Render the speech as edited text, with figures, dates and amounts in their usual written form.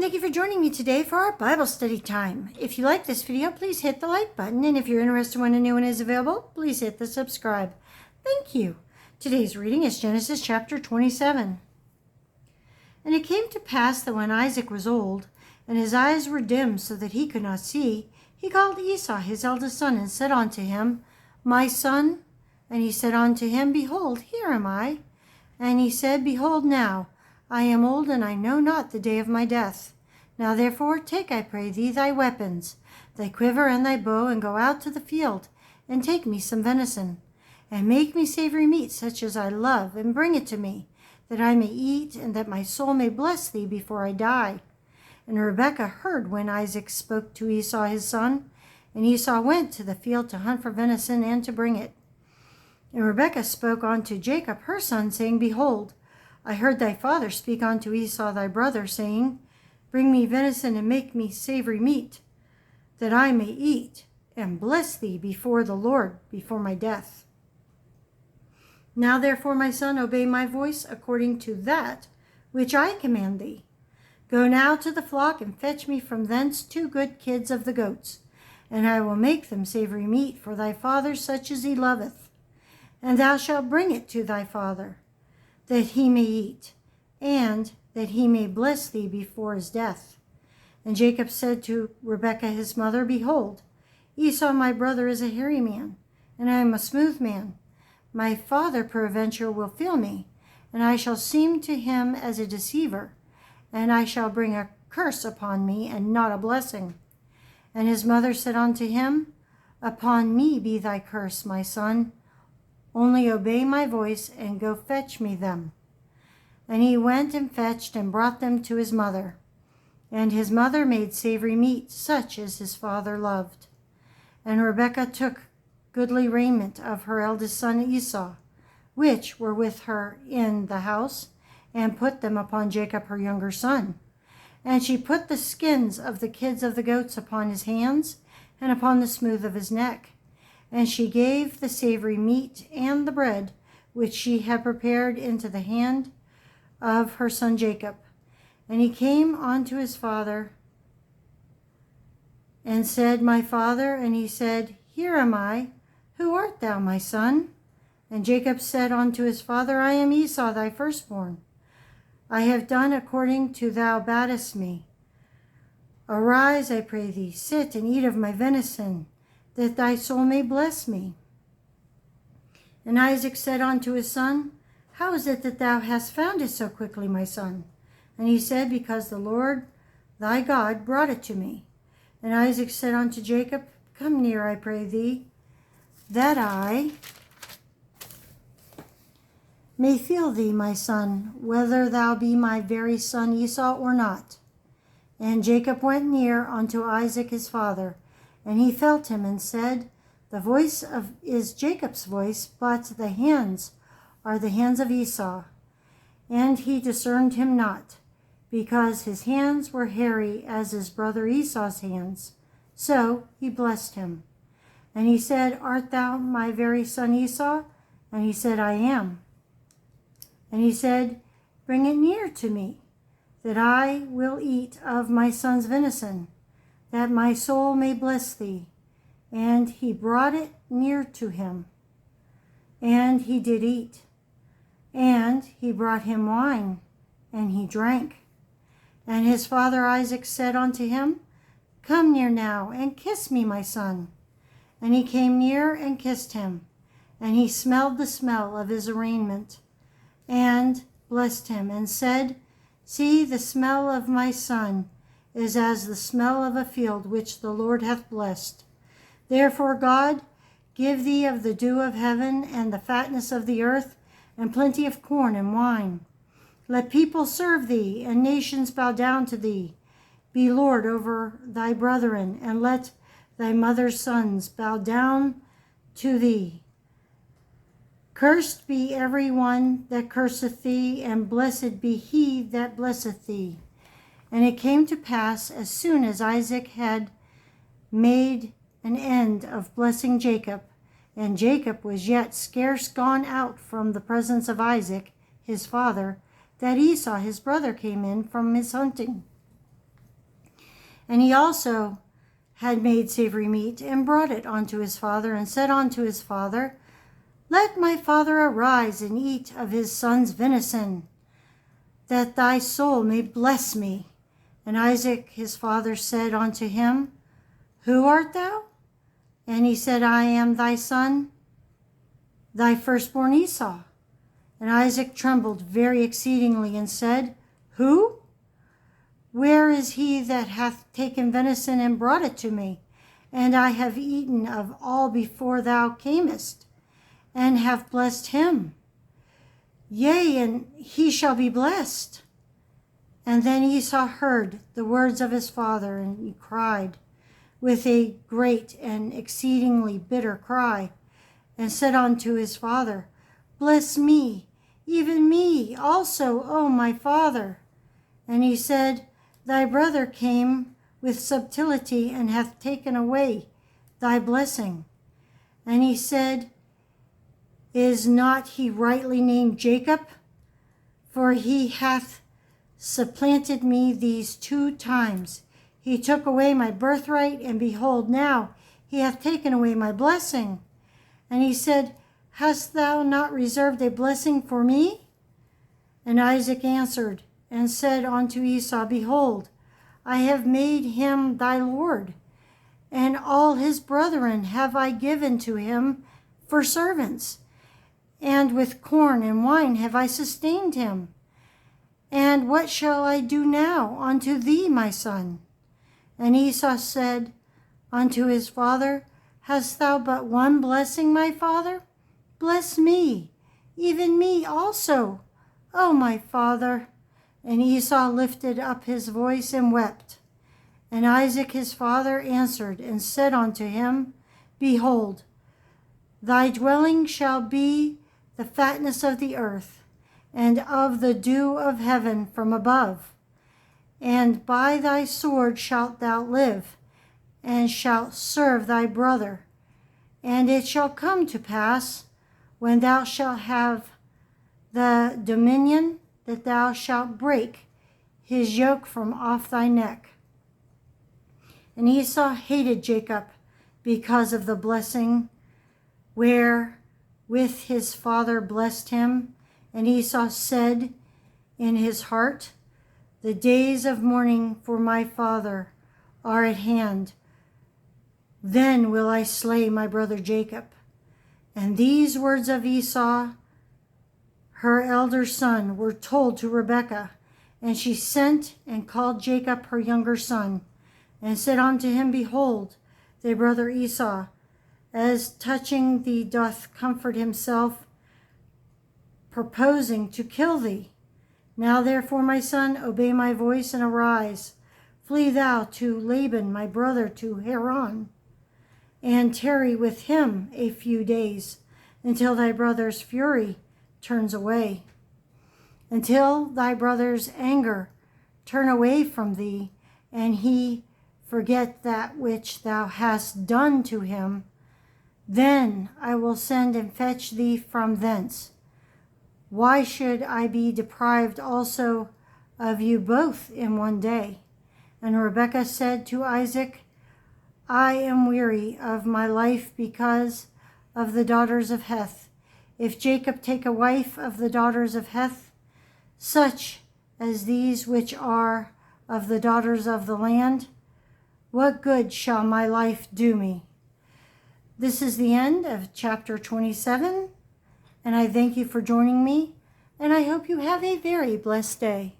thank you for joining me today for our Bible study time. If you like this video, please hit the like button, and if you're interested when a new one is available, please hit the subscribe. Thank you. Today's reading is Genesis chapter 27. And it came to pass that when Isaac was old, and his eyes were dim so that he could not see, he called Esau his eldest son, and said unto him, My son. And he said unto him, Behold, here am I. And he said, Behold now, I am old, and I know not the day of my death. Now therefore take, I pray thee, thy weapons, thy quiver and thy bow, and go out to the field, and take me some venison, and make me savory meat such as I love, and bring it to me, that I may eat, and that my soul may bless thee before I die. And Rebekah heard when Isaac spoke to Esau his son, and Esau went to the field to hunt for venison and to bring it. And Rebekah spoke unto Jacob her son, saying, Behold, I heard thy father speak unto Esau thy brother, saying, Bring me venison and make me savory meat, that I may eat, and bless thee before the Lord before my death. Now therefore, my son, obey my voice according to that which I command thee. Go now to the flock, and fetch me from thence 2 good kids of the goats, and I will make them savory meat for thy father, such as he loveth. And thou shalt bring it to thy father, that he may eat, and that he may bless thee before his death. And Jacob said to Rebekah his mother, Behold, Esau my brother is a hairy man, and I am a smooth man. My father peradventure will feel me, and I shall seem to him as a deceiver, and I shall bring a curse upon me, and not a blessing. And his mother said unto him, Upon me be thy curse, my son. Only obey my voice, and go fetch me them. And he went and fetched, and brought them to his mother. And his mother made savory meat, such as his father loved. And Rebekah took goodly raiment of her eldest son Esau, which were with her in the house, and put them upon Jacob her younger son. And she put the skins of the kids of the goats upon his hands, and upon the smooth of his neck. And she gave the savory meat and the bread, which she had prepared, into the hand of her son Jacob. And he came unto his father, and said, My father. And he said, Here am I. Who art thou, my son? And Jacob said unto his father, I am Esau thy firstborn. I have done according to thou badest me. Arise, I pray thee, sit and eat of my venison, that thy soul may bless me. And Isaac said unto his son, How is it that thou hast found it so quickly, my son? And he said, Because the Lord thy God brought it to me. And Isaac said unto Jacob, Come near, I pray thee, that I may feel thee, my son, whether thou be my very son Esau or not. And Jacob went near unto Isaac his father, and he felt him, and said, The voice is Jacob's voice, but the hands are the hands of Esau. And he discerned him not, because his hands were hairy as his brother Esau's hands. So he blessed him. And he said, Art thou my very son Esau? And he said, I am. And he said, Bring it near to me, that I will eat of my son's venison, that my soul may bless thee. And he brought it near to him, and he did eat. And he brought him wine, and he drank. And his father Isaac said unto him, Come near now, and kiss me, my son. And he came near and kissed him, and he smelled the smell of his arraignment, and blessed him, and said, See, the smell of my son is as the smell of a field which the Lord hath blessed. Therefore God, give thee of the dew of heaven, and the fatness of the earth, and plenty of corn and wine. Let people serve thee, and nations bow down to thee. Be Lord over thy brethren, and let thy mother's sons bow down to thee. Cursed be every one that curseth thee, and blessed be he that blesseth thee. And it came to pass, as soon as Isaac had made an end of blessing Jacob, and Jacob was yet scarce gone out from the presence of Isaac, his father, that Esau his brother came in from his hunting. And he also had made savory meat, and brought it unto his father, and said unto his father, Let my father arise, and eat of his son's venison, that thy soul may bless me. And Isaac his father said unto him, Who art thou? And he said, I am thy son, thy firstborn Esau. And Isaac trembled very exceedingly, and said, Who? Where is he that hath taken venison and brought it to me? And I have eaten of all before thou camest, and have blessed him. Yea, and he shall be blessed. And then Esau heard the words of his father, and he cried with a great and exceedingly bitter cry, and said unto his father, Bless me, even me also, O my father. And he said, Thy brother came with subtlety, and hath taken away thy blessing. And he said, Is not he rightly named Jacob? For he hath supplanted me these 2 times. He took away my birthright, and behold, now he hath taken away my blessing. And he said, Hast thou not reserved a blessing for me? And Isaac answered and said unto Esau, Behold, I have made him thy lord, and all his brethren have I given to him for servants, and with corn and wine have I sustained him. And what shall I do now unto thee, my son? And Esau said unto his father, Hast thou but one blessing, my father? Bless me, even me also, O my father. And Esau lifted up his voice and wept. And Isaac his father answered and said unto him, Behold, thy dwelling shall be the fatness of the earth, and of the dew of heaven from above. And by thy sword shalt thou live, and shalt serve thy brother. And it shall come to pass, when thou shalt have the dominion, that thou shalt break his yoke from off thy neck. And Esau hated Jacob because of the blessing wherewith his father blessed him. And Esau said in his heart, The days of mourning for my father are at hand. Then will I slay my brother Jacob. And these words of Esau, her elder son, were told to Rebekah. And she sent and called Jacob her younger son, and said unto him, Behold, thy brother Esau, as touching thee, doth comfort himself, purposing to kill thee. Now therefore, my son, obey my voice, and arise. Flee thou to Laban, my brother, to Haran, and tarry with him a few days, until thy brother's fury turns away, until thy brother's anger turn away from thee, and he forget that which thou hast done to him. Then I will send and fetch thee from thence. Why should I be deprived also of you both in one day? And Rebekah said to Isaac, I am weary of my life because of the daughters of Heth. If Jacob take a wife of the daughters of Heth, such as these which are of the daughters of the land, what good shall my life do me? This is the end of chapter 27, and I thank you for joining me, and I hope you have a very blessed day.